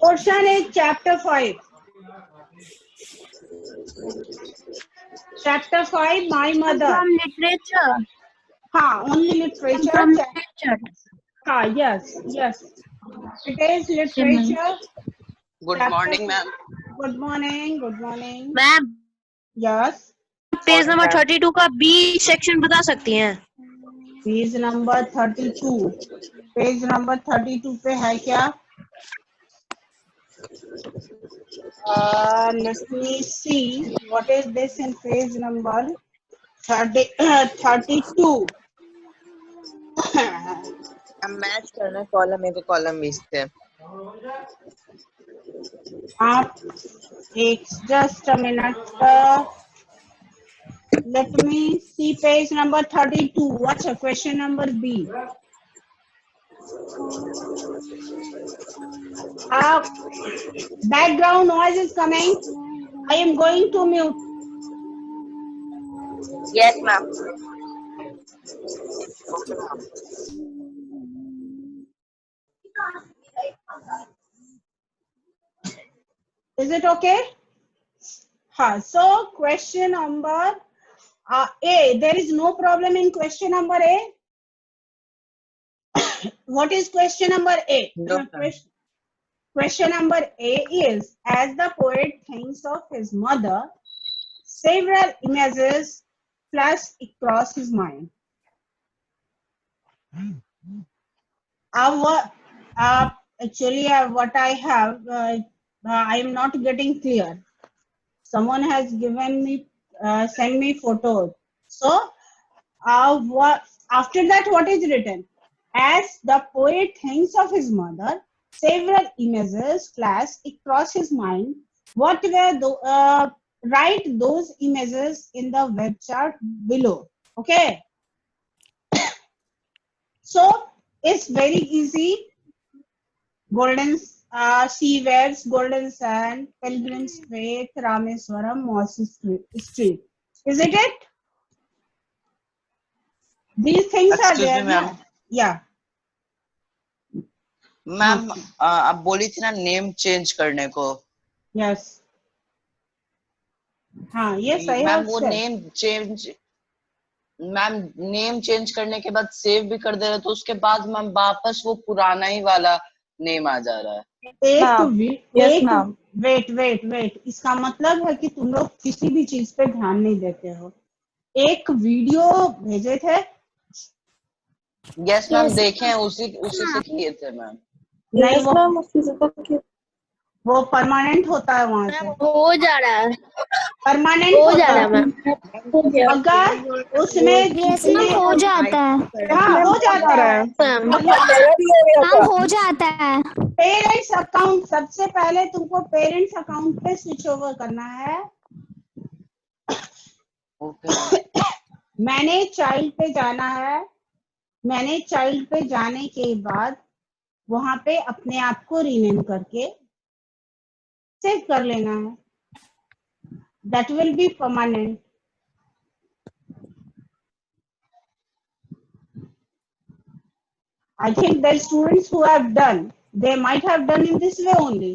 Portion is chapter 5. Chapter 5, My Mother. From literature. Only literature. From literature. Yes. It is literature. Good morning, ma'am. Good morning. Ma'am Yes. Page number 32 का B section बता सकती हैं? Page number 32. Page number 32 पे है क्या? Let me see what is this in page number 32. Match करना column में तो कॉलम भेजते हैं. आप एक just a minute. Let me see page number 32. What's a question number B? Background noise is coming. I am going to mute. Yes, ma'am. Is it okay? So question number A. There is no problem in question number A. What is question number A? No, Question number A is, as the poet thinks of his mother, several images flash across his mind. Actually, what I have, I am not getting clear. Someone has given me, sent me photos. So, after that, what is written? As the poet thinks of his mother, several images flash across his mind. What were write those images in the web chart below. Okay. So it's very easy. Golden sea waves, golden sand, pilgrim's faith, Rameswaram, Mossy Street. Is it it? These things are there. Ma'am. Yeah. Ma'am आप बोली थी ना name change करने को. Yes. Yes, I ma'am have वो said. Name change करने के बाद सेव भी कर दे रहे तो उसके बाद मैम वापस वो पुराना ही वाला नेम आ जा रहा है. वेट. इसका मतलब है कि तुम लोग किसी भी चीज पे ध्यान नहीं देते हो. एक वीडियो भेजे थे. यस मैम देखे हैं, उसी से किए थे मैम. नहीं, वो परमानेंट होता है वहां से. हो जा रहा है. परमानेंट हो होता जा रहा है है. मैम. अगर उसमें हो जाता है. हो जाता है. हो जाता है. पेरेंट्स अकाउंट, सबसे पहले तुमको पेरेंट्स अकाउंट पे स्विच ओवर करना है. मैंने चाइल्ड पे जाना है. मैंने चाइल्ड पे जाने के बाद वहां पे अपने आप को रीनेम करके सेव कर लेना है. That will be permanent. I think the students who have done, they might have done in this way only.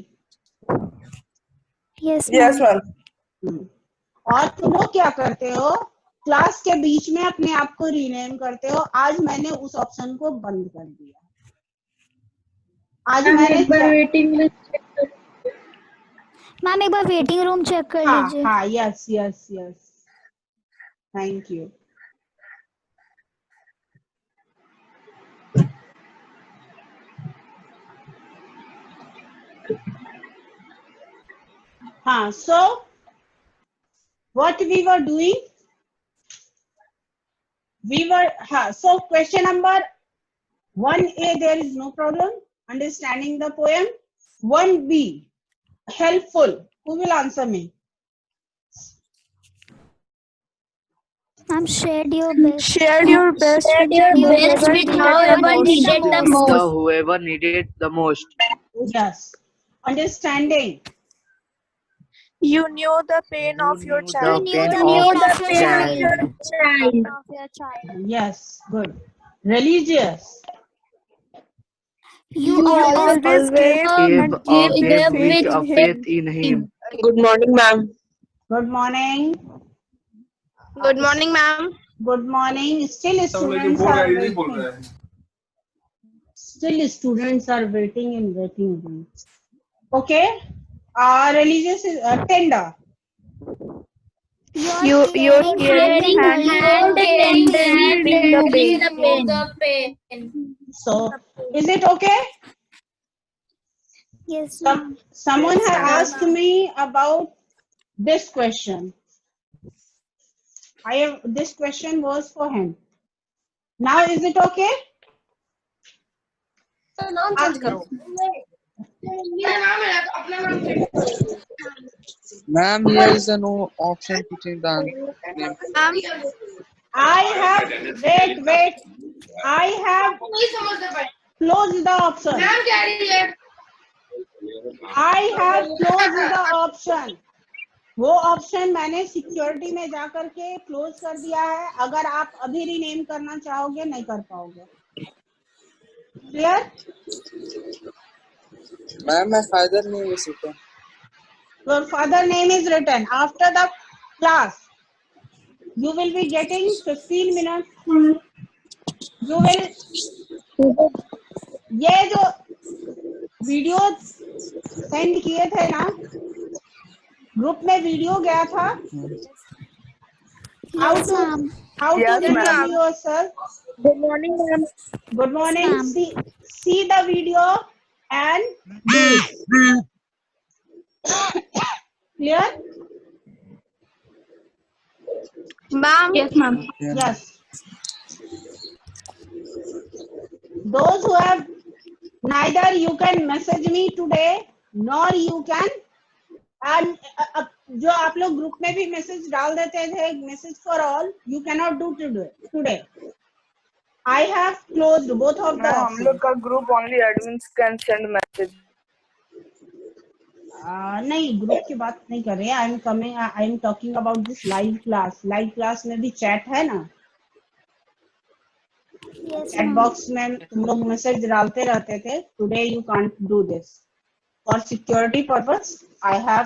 Yes, ma'am. और तुम लोग क्या करते हो? क्लास के बीच में अपने आप को रीनेम करते हो. आज मैंने उस ऑप्शन को बंद कर दिया. आज मैंने मैम एक बार वेटिंग रूम चेक कर लीजिए. Yes. Thank you. So what we were doing, so question number 1A, there is no problem understanding the poem. 1B, helpful. Who will answer me? Ma'am, shared your best. Shared your best with whoever needed the most. Whoever needed the most. Yes. Understanding. You knew the pain of your child. You knew the pain of your child. Yes, good. Religious. You always always give give give faith with in faith him. in him. Good morning, ma'am. Good morning. Good morning, ma'am. Good morning. Still students are waiting. Still students are waiting in waiting room. Okay. Religious is tender. Your caring hand tenderly remove the pain. So, is it okay? Yes, ma'am. Someone Yes, has ma'am. asked me about this question. This question was for him. Now, is it okay? नाम change करो. Ma'am, here is a no option to change the name. I have wait. I have closed the option. I have closed the option. वो option मैंने security में जाकर के close कर दिया है. अगर आप अभी रीनेम करना चाहोगे नहीं कर पाओगे. Clear? Ma'am, my father name is written. Your father name is written after the class. You will be getting 15 minutes. You will ये जो वीडियो सेंड किए थे ना, ग्रुप में वीडियो गया था. Yes, ma'am. How to Yes, rename ma'am. yourself? Good morning, ma'am. Good morning. Ma'am. See the video and do it. Clear? Ma'am. Yes, ma'am. Yes. Those who have neither you can message me today nor you can and जो आप लोग group में भी message डाल देते थे, message for all, you cannot do today. I have closed both of the हम options. लोग का group only admins can send message. नहीं, ग्रुप की बात नहीं कर रहे. I am talking about this live class. Live class में भी चैट है ना. Yes, chat ma'am. बॉक्स में तुम लोग मैसेज डालते रहते थे. Today you can't do this. For security purpose I have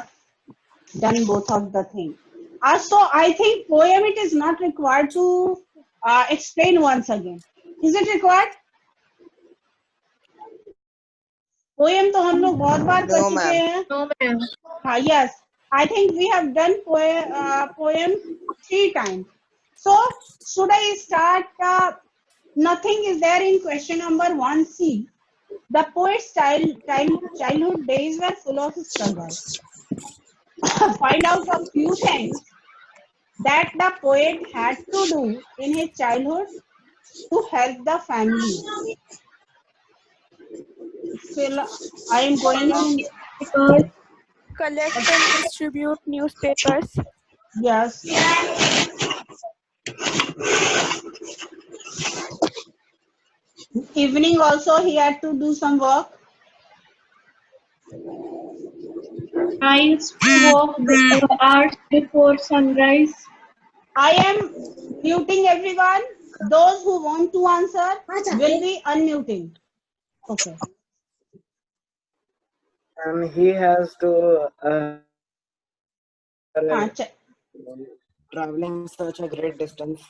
done both of the thing. So I think poem it is not required to explain once again. Is it required? Poem तो हम लोग बहुत बार कर चुके हैं. No, ma'am. Yes, I think we have done poem 3 times. So should I start? Nothing is there in question number 1C. The poet's childhood days were full of struggle. Find out a few things that the poet had to do in his childhood to help the family. So I am going to Collect and distribute newspapers. yes. Evening also he had to do some work. I used to walk hours before sunrise. I am muting everyone. Those who want to answer will be unmuting. Okay. And he has to traveling such a great distance.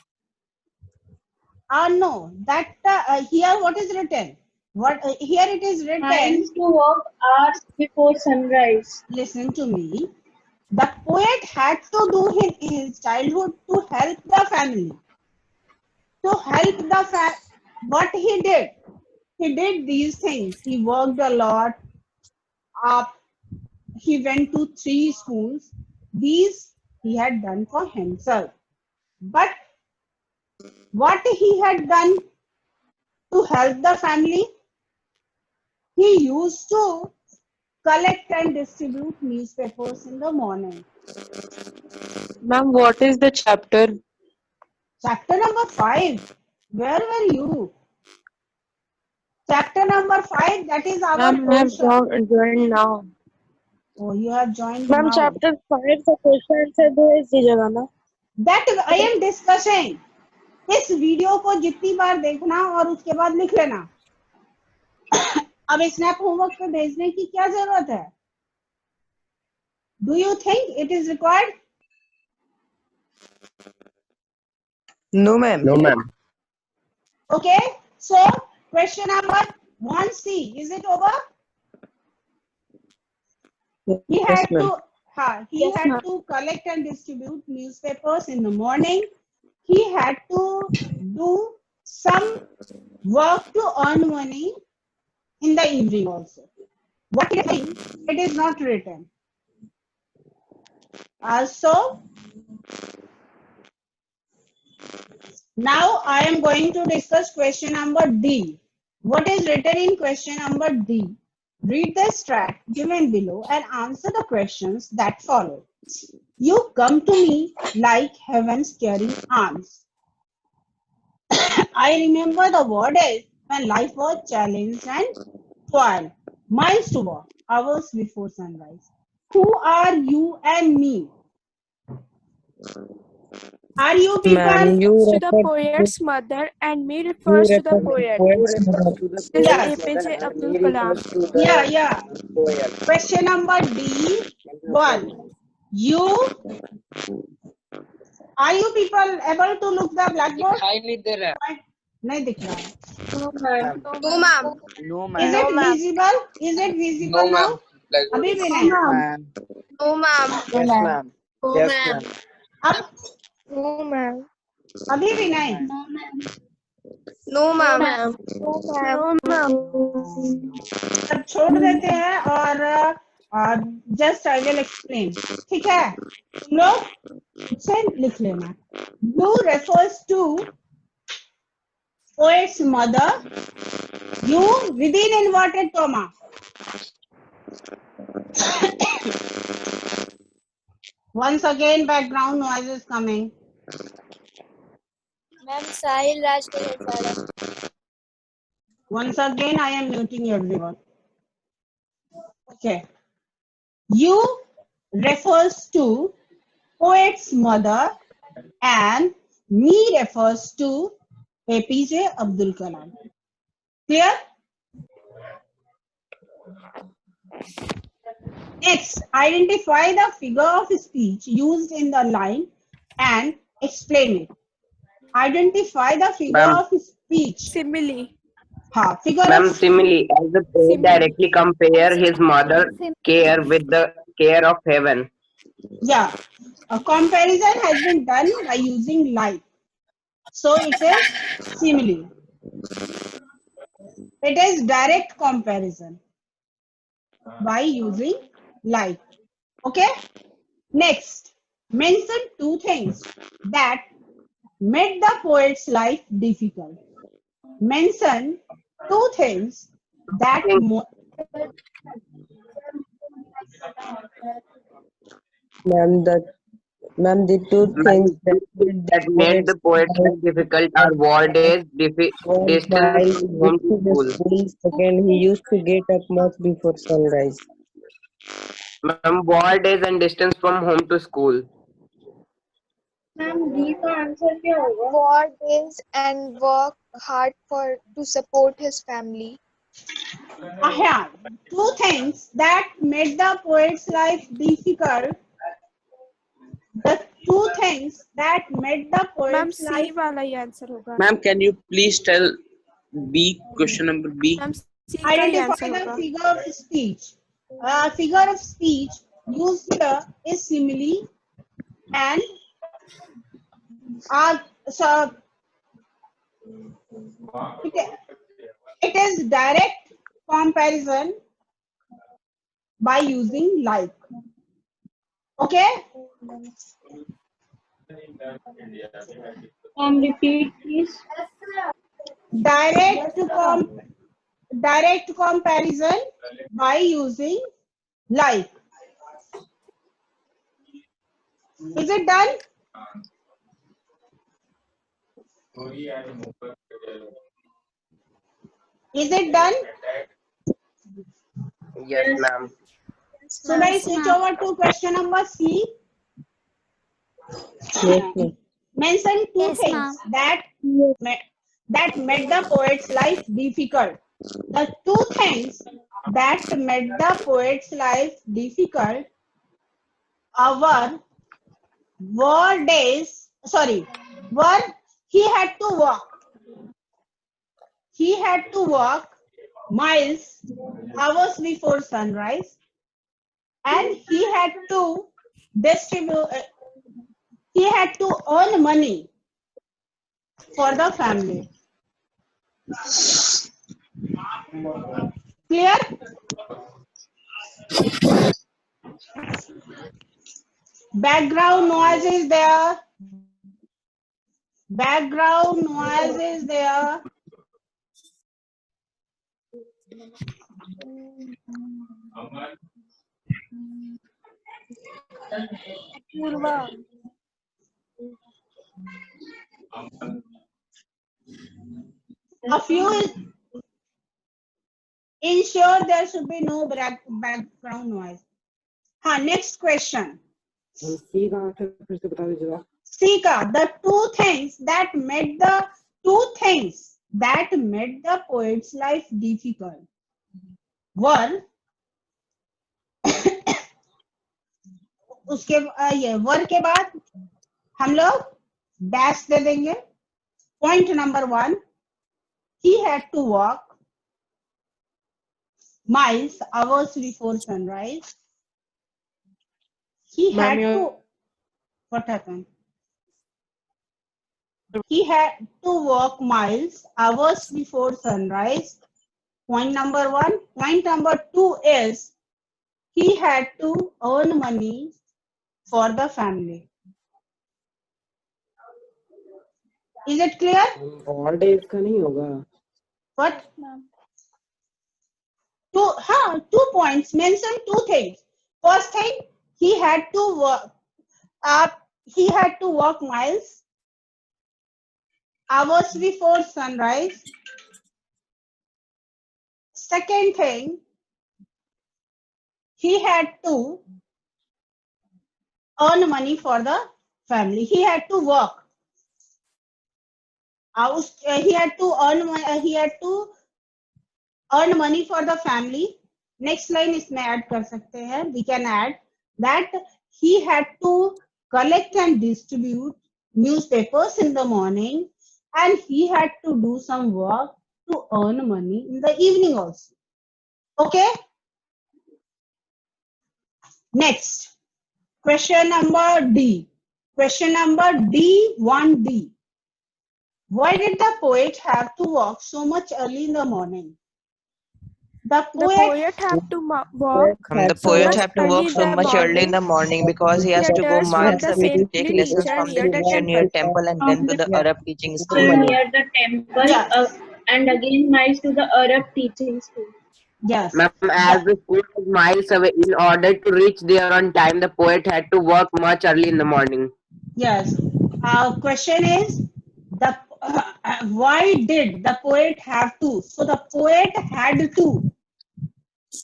No, that here what is written? Here it is written. I used to walk hours before sunrise. Listen to me. The poet had to do in his childhood to help the family. To help the what he did these things. He worked a lot. He went to 3 schools. These he had done for himself. But what he had done to help the family, he used to collect and distribute newspapers in the morning. Ma'am, what is the chapter? Chapter number 5. Where were you? Chapter number 5, that is our Ma'am, I have joined now. Oh, you have joined Ma'am, now. chapter 5 का question answer भेज दीजिएगा ना. That I am discussing. इस video को जितनी बार देखना और उसके बाद लिख लेना. अब स्नैप होमवर्क पे भेजने की क्या जरूरत है? Do you think it is required? No, ma'am. No, ma'am. Okay, so question number 1C, is it over? He Yes, had ma'am. to he Yes, had ma'am. to collect and distribute newspapers in the morning. He had to do some work to earn money in the evening also. What he is doing, it is not written. Also, now I am going to discuss question number D. What is written in question number D? Read the track given below and answer the questions that follow. You come to me like heaven's caring arms. I remember the war days when life was challenged and toil. Miles to walk, hours before sunrise. Who are you and me? Are you people? Ma'am, you To the refer poet's mother and me you refers to the refer to poet. poet's To mother. the This poet's Yes. mother APJ and Abdul me Kalam. refers to Yeah, the yeah. poet. Question number D1. Are you people able to look the blackboard? दिखाई नहीं दे रहा है। नहीं दिख रहा है. No, ma'am. No, ma'am. No, Is ma'am. it visible? Is it visible No, now? ma'am. Blackboard अभी is भी No, नहीं. ma'am. No, ma'am. Yes, ma'am. No, Yes, ma'am. ma'am. अब No, ma'am. अभी भी नहीं. No, No, ma'am. ma'am. No, ma'am. सब छोड़ देते हैं और जस्ट आई विल एक्सप्लेन. ठीक है, तुम लोग मुझसे लिख लेना. You refers to poet's mother. You within inverted comma. Once again, background noise is coming. Ma'am, Sahil Rajpal. Once again, I am muting everyone. Okay. You refers to poet's mother and me refers to APJ Abdul Kalam. Clear? Next, identify the figure of speech used in the line and explain it. Identify the figure Ma'am. of speech. Simile. Figure Ma'am, of similarly, as the poet directly compare his mother care with the care of heaven. Yeah, a comparison has been done by using like. So it is simile. It is direct comparison by using like. Okay. Next, mention two things that made the poet's life difficult. Mention two things that Ma'am, the two things that made the poet's life difficult are war days, distance while he from home went to to the school. school, second, he used to get up much before sunrise. Ma'am, war days and distance from home to school. Ma'am D का answer क्या होगा? War days and work hard to support his family. Yeah, two things that made the poet's life difficult. The two things that made the Ma'am, poet's C life. वाला ही answer होगा. Ma'am, can you please tell B, question number B? Ma'am, C का ही Identify answer the होगा. figure of speech. Figure of speech used here is simile and so it is direct comparison by using like. Okay. Repeat please. Direct comparison by using like. Is it done? Is it done? Yes, ma'am. So I switch over to question number C. Yes, ma'am. Mention two Yes, things ma'am. that made the poet's life difficult. The two things that made the poet's life difficult were were he had to walk. He had to walk miles hours before sunrise, and he had to distribute. He had to earn money for the family. Clear? Background noise is there. Background noise is there. Purva. A few ensure there should be no background noise. Next question. Sika, the two things that made the poet's life difficult were उसके ये वर के बाद हम लोग dash दे देंगे. Point number 1, he had to walk miles hours before sunrise. He had to. What happened? He had to walk miles hours before sunrise. Point number 1. Point number 2 is he had to earn money for the family. Is it clear? All days का नहीं होगा. What? Two points. Mention two things. First thing, he had to walk miles hours before sunrise. Second thing, he had to earn money for the family. He had to work. He had to earn money for the family. Next line इसमें add कर सकते हैं. We can add that he had to collect and distribute newspapers in the morning, and he had to do some work to earn money in the evening also. Okay? Next, question number D. Question number D1D. Why did the poet have to walk so much early in the morning? The poet have to walk. The poet have to walk so much early in the morning because he has to go miles away to take lessons from the teacher near temple and then to the Arab teaching school. Near the temple and again miles to the Arab teaching school. Yes. Ma'am, as the school was miles away, in order to reach there on time, the poet had to work much early in the morning. Yes. Question is, why did the poet have to? So the poet had to.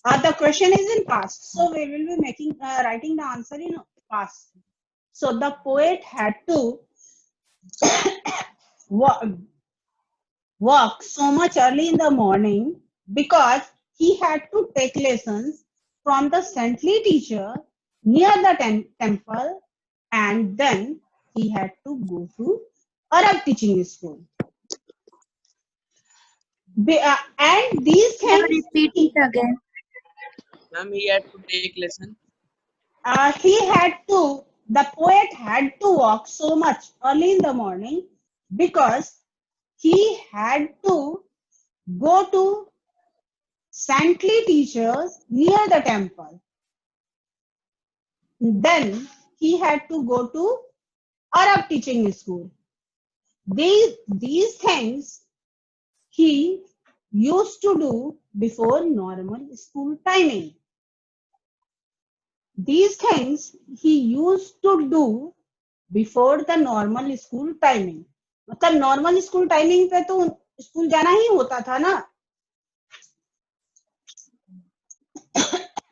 The question is in past, so we will be writing the answer in past. So the poet had to work so much early in the morning because he had to take lessons from the saintly teacher near the temple, and then he had to go to Arab teaching school. And these things. Repeat it again. Ma'am, he had to take lesson. The poet had to walk so much early in the morning because he had to go to saintly teachers near the temple. Then he had to go to Arab teaching school. These things he used to do before normal school timing. These things he used to do before the normal school timing. मतलब normal school timing पे तो school जाना ही होता था ना.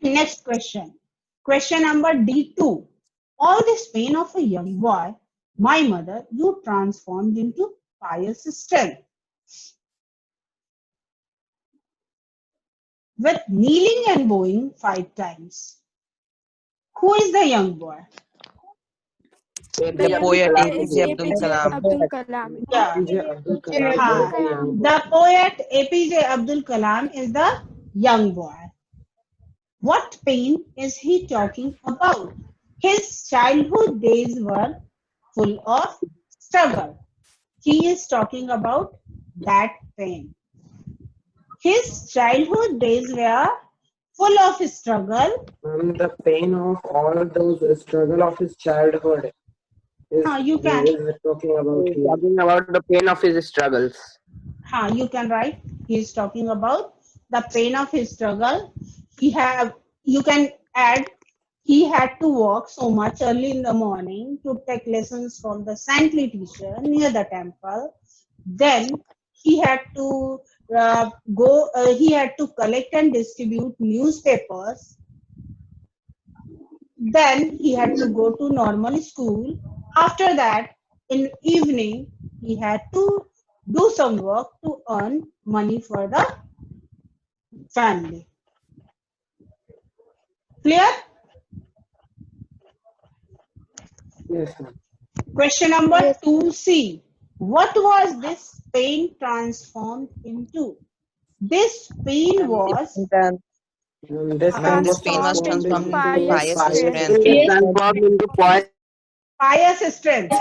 Next question. Question number D2. All this pain of a young boy, my mother, you transformed into pious strength. with kneeling and bowing 5 times. Who is the young boy? The poet APJ Abdul Kalam. Yeah. Abdul Kalam is the young boy. The poet APJ Abdul Kalam is the young boy. What pain is he talking about? His childhood days were full of struggle. He is talking about that pain. His childhood days were full of struggle. The pain of all those struggle of his childhood is You can. he is talking about here. Talking about the pain of his struggles. You can write. He is talking about the pain of his struggle. You can add, he had to walk so much early in the morning to take lessons from the saintly teacher near the temple. Then he had to he had to collect and distribute newspapers. Then he had to go to normal school. After that, in evening, he had to do some work to earn money for the family. Clear? Yes, ma'am. Question number 2C. What was this pain transformed into? This pain was This pain was transformed into pious strength. Transformed into pious strength.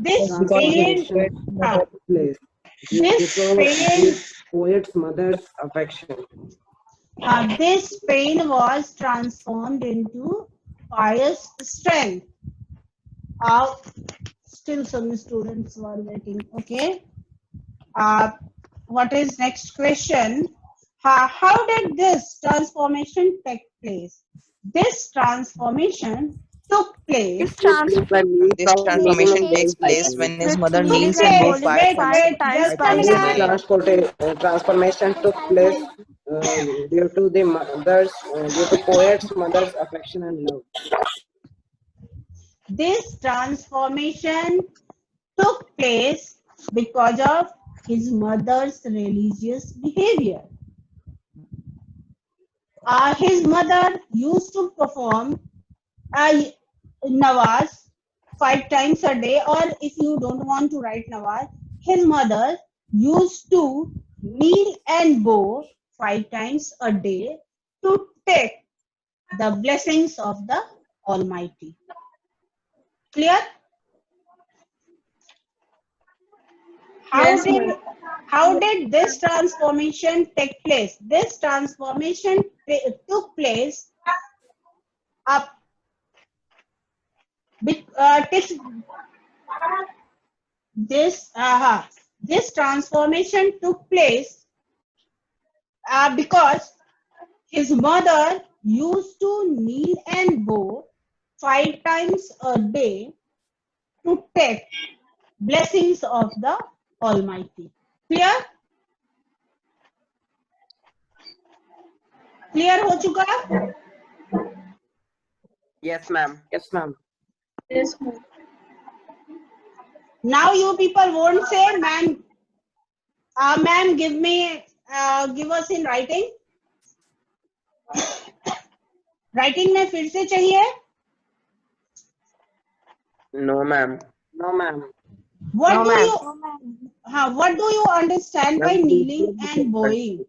This pain, poet's mother's affection. This pain was transformed into pious strength. Still some students were waiting. Okay. What is next question? How did this transformation take place? This transformation took place. This transformation takes place when his mother kneels and bows 5 times a day. Transformation took place due to poet's mother's affection and love. This transformation took place because of his mother's religious behavior. His mother used to perform nawaz 5 times a day, or if you don't want to write nawaz, his mother used to kneel and bow 5 times a day to take the blessings of the Almighty. Clear? How did this transformation take place? This transformation took place this transformation took place because his mother used to kneel and bow 5 times a day to take blessings of the Almighty. Clear? Clear हो चुका? Yes, ma'am. Yes, ma'am. Yes, ma'am. Now you people won't say, ma'am, ma'am, give us in writing. Writing में फिर से चाहिए? No, ma'am. No, ma'am. What do you understand by kneeling and bowing?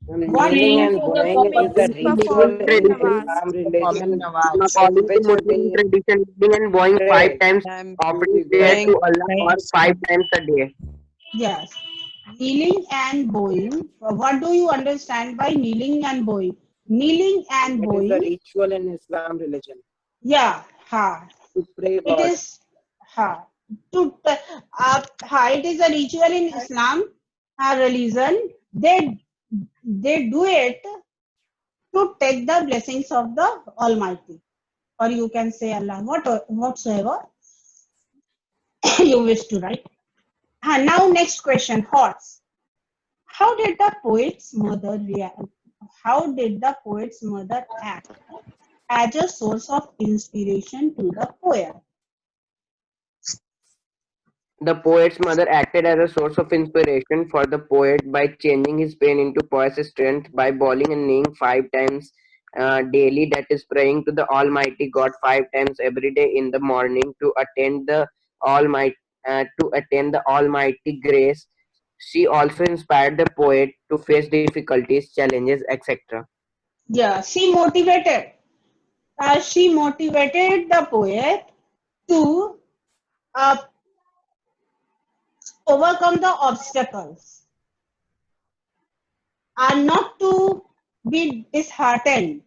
Kneeling and bowing is the ritual tradition. According to Muslim tradition, kneeling and bowing 5 times offering prayer to Allah or 5 times a day. Yes. Kneeling and bowing. What do you understand by kneeling and bowing? Kneeling and bowing. It is a ritual in Islam religion. Yeah. To pray God. It is. It is a ritual in Islam religion. They do it to take the blessings of the Almighty, or you can say Allah, whatsoever you wish to write. Now next question, horse. How did the poet's mother react? How did the poet's mother act as a source of inspiration to the poet? The poet's mother acted as a source of inspiration for the poet by changing his pain into poetic strength by bowling and kneeling 5 times daily, that is, praying to the Almighty God 5 times every day in the morning to attend the Almighty grace. She also inspired the poet to face difficulties, challenges, etc. Yeah, she motivated the poet to uh, overcome the obstacles and not to be disheartened.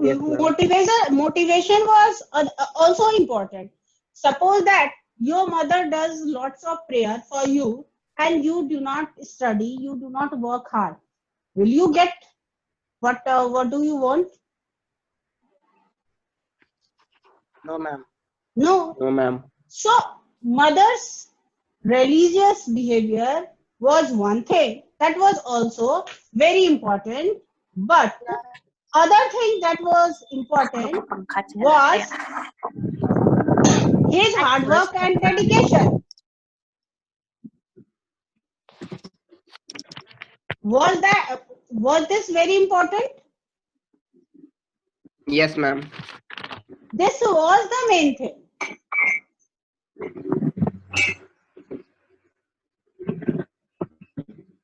Yes, ma'am. Motivation was also important. Suppose that your mother does lots of prayer for you and you do not study, you do not work hard. Will you get what do you want? No, ma'am. No. No, ma'am. So mother's religious behavior was one thing that was also very important, but other thing that was important was his hard work and dedication. Was this very important? Yes, ma'am. This was the main thing.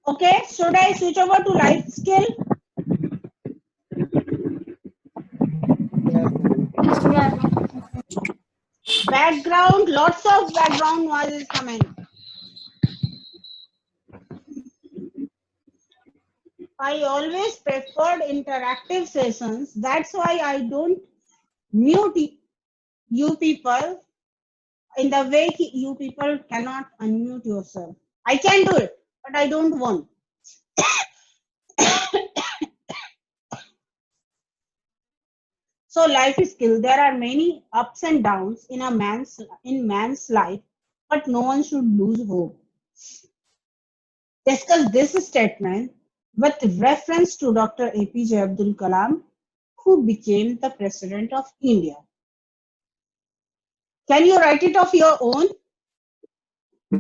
Okay, should I switch over to life skill? Background, lots of background noise is coming. I always preferred interactive sessions. That's why I don't mute you people in the way you people cannot unmute yourself. I can do it, but I don't want. So life is skill. There are many ups and downs in man's life, but no one should lose hope. Discuss this statement with reference to Dr. APJ Abdul Kalam, who became the President of India. Can you write it of your own?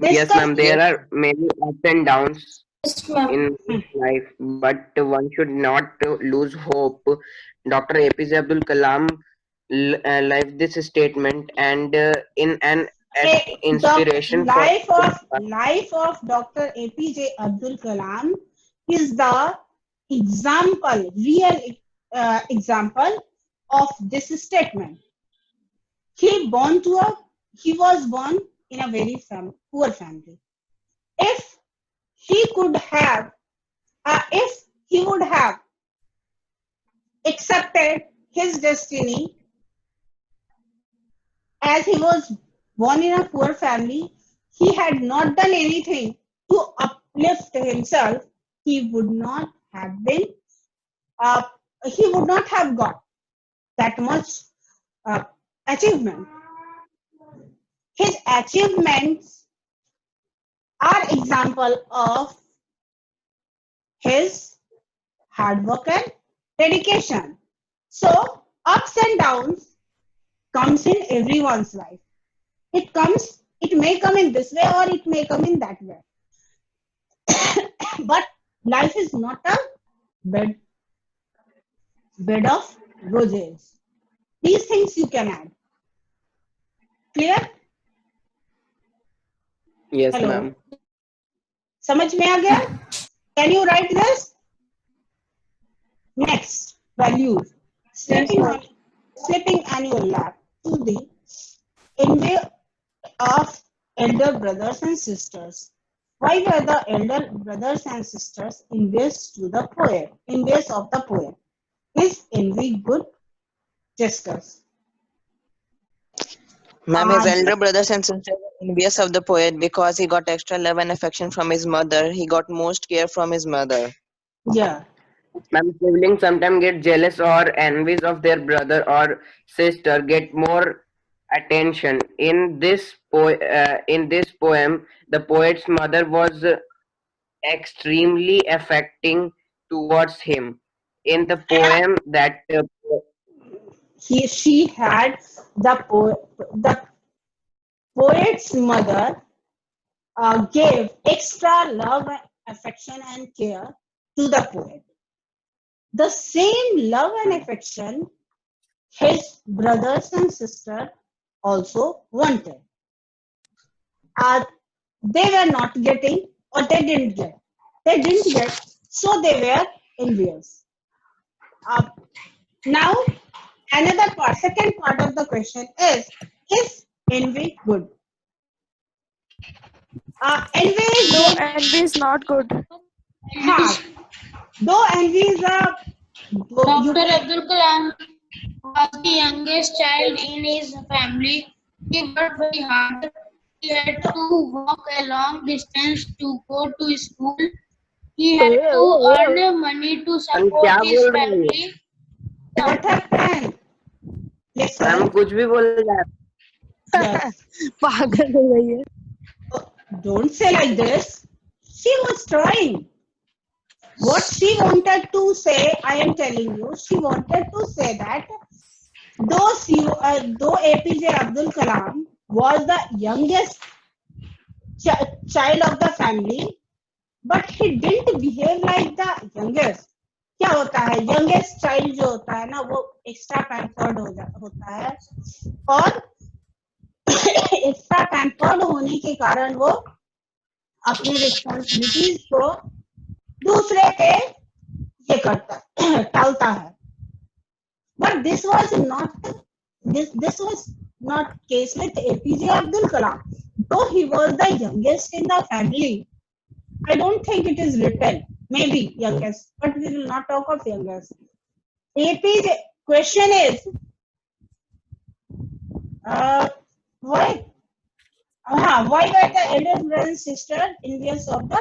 Yes, ma'am. There are many ups and downs in life, but one should not lose hope. Dr. APJ Abdul Kalam left this statement and in an inspiration for life of Dr. APJ Abdul Kalam is the real example of this statement. He was born in a very poor family. If he would have accepted his destiny, as he was born in a poor family, he had not done anything to uplift himself, he would not have got that much achievement. His achievements are example of his hard work and dedication. So ups and downs comes in everyone's life. It may come in this way or it may come in that way. But life is not a bed of roses. These things you can add. Clear? Yes, ma'am. समझ में आ गया? Can you write this? Next, values. Sleeping on your lap to the envy of elder brothers and sisters. Why were the elder brothers and sisters envious of the poet? Is envy good? Discuss. Ma'am, his elder brothers and sisters were envious of the poet because he got extra love and affection from his mother. He got most care from his mother. Yeah. Ma'am, siblings sometimes get jealous or envious of their brother or sister, get more attention. In this poem, the poet's mother was extremely affecting towards him. In the poem, that she had the poet's mother gave extra love, affection, and care to the poet. The same love and affection his brothers and sisters also wanted. They were not getting, or they didn't get. They didn't get, so they were envious. Now, another part, second part of the question is envy good? Envy is No, envy is not good. Though envy is a... Dr. Abdul Kalam was the youngest child in his family. He worked very hard. He had to walk a long distance to go to school. He had to earn money to support his family. What happened? Yes, sir. Ma'am कुछ भी बोल रहे हैं. पागल हो गई है. Don't say like this. She was trying. What she wanted to say, I am telling you, she wanted to say that though APJ Abdul Kalam was the youngest child of the family, but he didn't behave like the youngest. क्या होता है, youngest child जो होता है ना, वो extra pampered होता है, और extra pampered होने के कारण वो अपनी responsibilities को दूसरे पे ये करता टालता है. But this was not case with APJ Abdul Kalam. Though he was the youngest in the family, I don't think it is written. Maybe youngest, but we will not talk of youngest. APJ question is why were the eldest brothers and sisters envious of the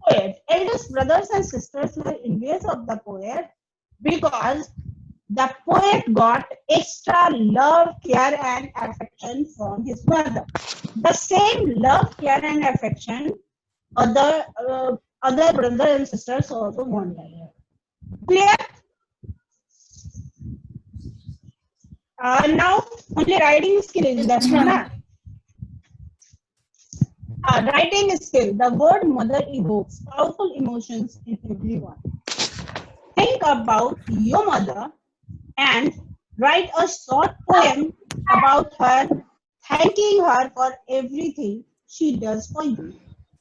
poet? Eldest brothers and sisters were envious of the poet because the poet got extra love, care, and affection from his mother. The same love, care, and affection other brothers and sisters also wanted. Clear? Now only writing skill is left. Writing skill. The word mother evokes powerful emotions in everyone. Think about your mother and write a short poem about her, thanking her for everything she does for you.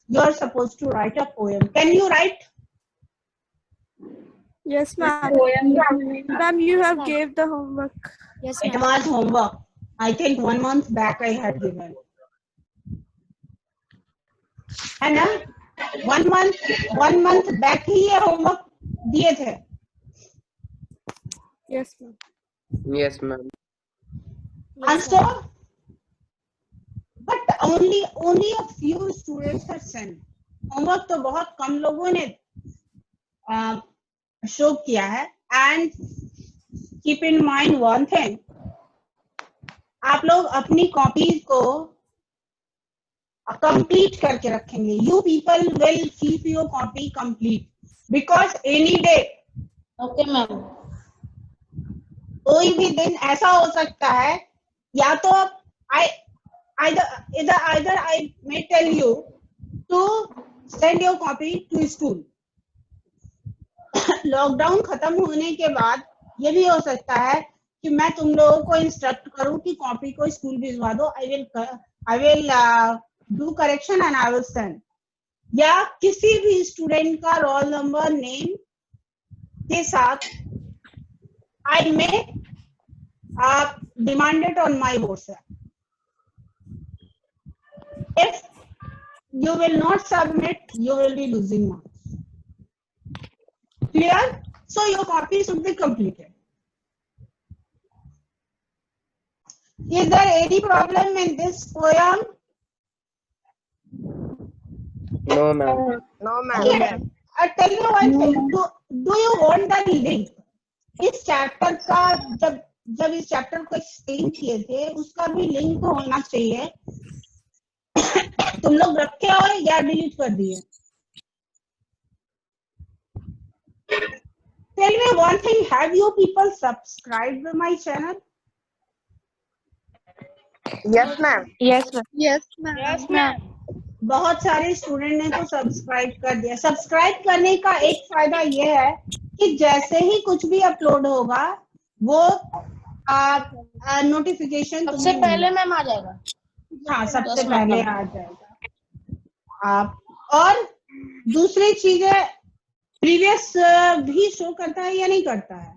You are supposed to write a poem. Can you write? Yes, ma'am. Ma'am, you have gave the homework. Yes, It was homework. I think 1 month back I had given. है ना? 1 month back ही ये homework दिए थे. Yes, ma'am. Yes, ma'am. And so, but only a few students have sent. Homework तो बहुत कम लोगों ने show किया है. And keep in mind one thing. आप लोग अपनी कॉपीज को कंप्लीट करके रखेंगे. You people will keep your copy complete because any day. Okay, ma'am. कोई भी दिन ऐसा हो सकता है, या तो either I may tell you to send your copy to school. Lockdown खत्म होने के बाद ये भी हो सकता है कि मैं तुम लोगों को इंस्ट्रक्ट करूं कि कॉपी को स्कूल भिजवा दो. I will do correction and I will send. या किसी भी स्टूडेंट का रोल नंबर नेम के साथ I may demand it on my WhatsApp. If you will not submit, you will be losing marks. Clear? So your copy should be completed. Is there any problem in this poem? No, ma'am. No, ma'am. Okay. Tell me one thing. Do you want the link? इस chapter का जब इस chapter को explain किए थे उसका भी link होना चाहिए. तुम लोग रखे हो या डिलीट कर दिए? Tell me one thing. Have you people subscribed to my channel? Yes, ma'am. Yes, ma'am. Yes, ma'am. Yes, ma'am. बहुत सारे स्टूडेंट ने तो सब्सक्राइब कर दिया। सब्सक्राइब करने का एक फायदा ये है कि जैसे ही कुछ भी अपलोड होगा वो नोटिफिकेशन सबसे पहले मैम आ जाएगा। हाँ, सबसे पहले आ जाएगा आप। और दूसरी चीज है, प्रीवियस भी शो करता है या नहीं करता है?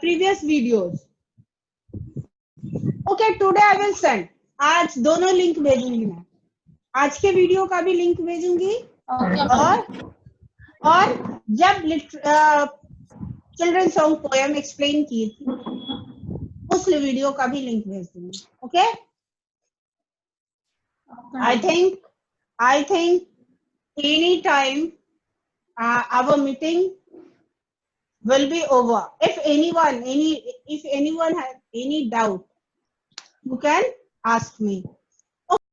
Previous videos. Okay, today I will send. आज दोनों लिंक भेजूंगी मैं, आज के वीडियो का भी लिंक भेजूंगी और जब चिल्ड्रन सॉन्ग पोएम एक्सप्लेन की थी उस वीडियो का भी लिंक भेज दूंगी। Okay, I think any time our meeting will be over. If anyone has any doubt, you can ask me.